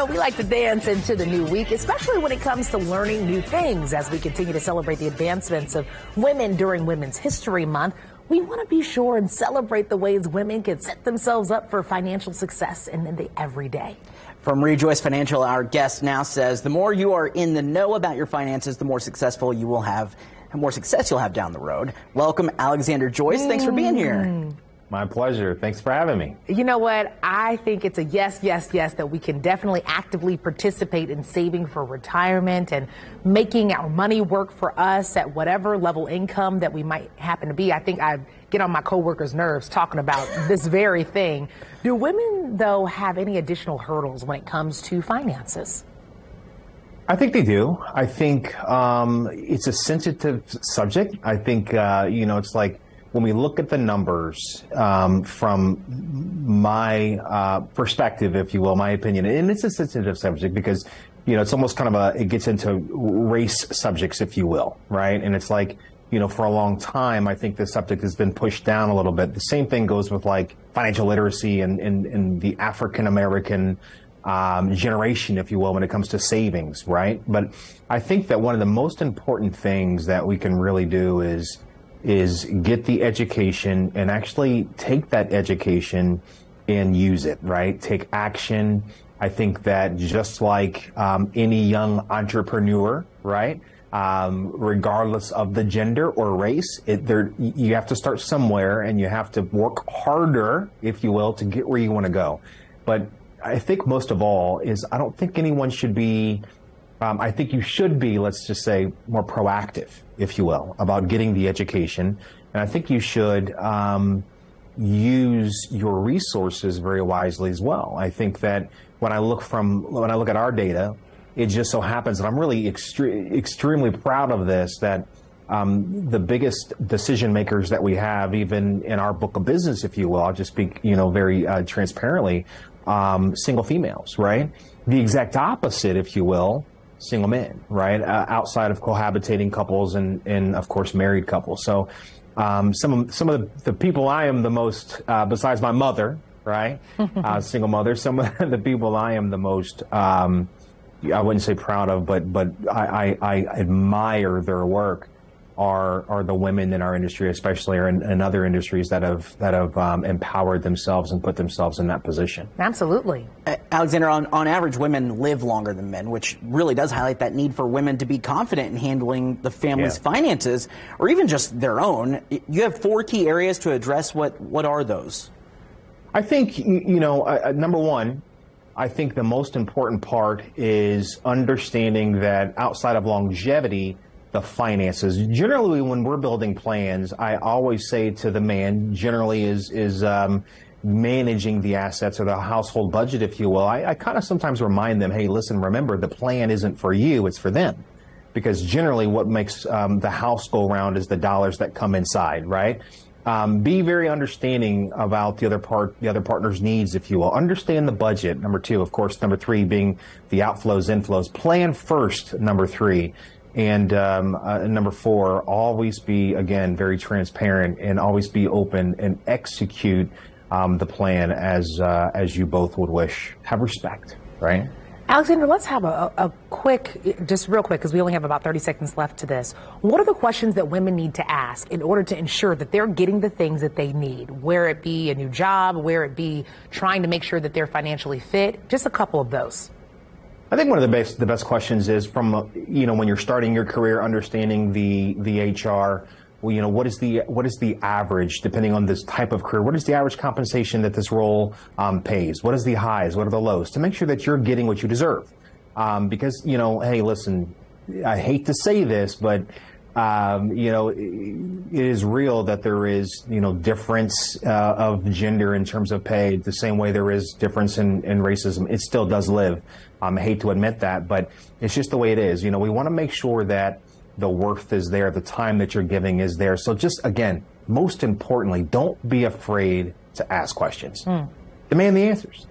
we like to dance into the new week, especially when it comes to learning new things. As we continue to celebrate the advancements of women during Women's History Month, we want to be sure and celebrate the ways women can set themselves up for financial success in the everyday. From Rejoice Financial, our guest now says the more you are in the know about your finances, the more successful you will have and more success you'll have down the road. Welcome, Alexander Joyce. Thanks for being here. My pleasure. Thanks for having me. You know what? I think it's a yes, yes, yes that we can definitely actively participate in saving for retirement and making our money work for us at whatever level income that we might happen to be. I think I get on my coworkers' nerves talking about this very thing. Do women, though, have any additional hurdles when it comes to finances? I think they do. I think it's a sensitive subject. I think, it's like, when we look at the numbers from my perspective, if you will, my opinion, and it's a sensitive subject because, it's almost kind of it gets into race subjects, if you will, right? And it's like, for a long time, I think this subject has been pushed down a little bit. The same thing goes with like financial literacy and the African-American generation, if you will, when it comes to savings, right? But I think that one of the most important things that we can really do is get the education and actually take that education and use it, right? Take action. I think that just like any young entrepreneur, right? Regardless of the gender or race, you have to start somewhere and you have to work harder, if you will, to get where you want to go. But I think most of all is I don't think anyone should be I think you should be, let's just say, more proactive, if you will, about getting the education. And I think you should use your resources very wisely as well. I think that when I look at our data, it just so happens that I'm really extremely proud of this, that the biggest decision makers that we have, even in our book of business, if you will, I'll just speak, very transparently, single females, right? The exact opposite, if you will, single men, right? Outside of cohabitating couples and of course married couples. So some of the people I am the most, besides my mother, right? Single mother, some of the people I am the most, I wouldn't say proud of, but I admire their work are the women in our industry, especially, or in other industries that have empowered themselves and put themselves in that position. Absolutely. Alexander, on average, women live longer than men, which really does highlight that need for women to be confident in handling the family's finances, or even just their own. You have 4 key areas to address. What are those? I think, number one, I think the most important part is understanding that outside of longevity, the finances. Generally, when we're building plans, I always say to the man, generally is managing the assets or the household budget, if you will. I kind of sometimes remind them, hey, listen, remember, the plan isn't for you, it's for them. Because generally what makes the house go round is the dollars that come inside, right? Be very understanding about the other partner's needs, if you will. Understand the budget, number 2. Of course, number 3 being the outflows, inflows. Plan first, number 3. And number 4, always be, again, very transparent and always be open and execute the plan as you both would wish. Have respect, right? Alexander, let's have a quick, just real quick, because we only have about 30 seconds left to this. What are the questions that women need to ask in order to ensure that they're getting the things that they need, where it be a new job, where it be trying to make sure that they're financially fit? Just a couple of those. I think one of the best questions is from, when you're starting your career, understanding the HR, what is the average, depending on this type of career, what is the average compensation that this role pays? What is the highs? What are the lows? To make sure that you're getting what you deserve. Because, hey, listen, I hate to say this, but, it is real that there is, difference of gender in terms of pay, the same way there is difference in racism. It still does live. I hate to admit that, but it's just the way it is. We want to make sure that the worth is there, the time that you're giving is there. So just, again, most importantly, don't be afraid to ask questions. Demand the answers.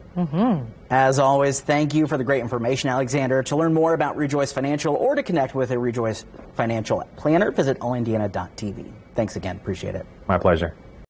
As always, thank you for the great information, Alexander. To learn more about Rejoice Financial or to connect with a Rejoice Financial planner, visit allindiana.tv. Thanks again. Appreciate it. My pleasure.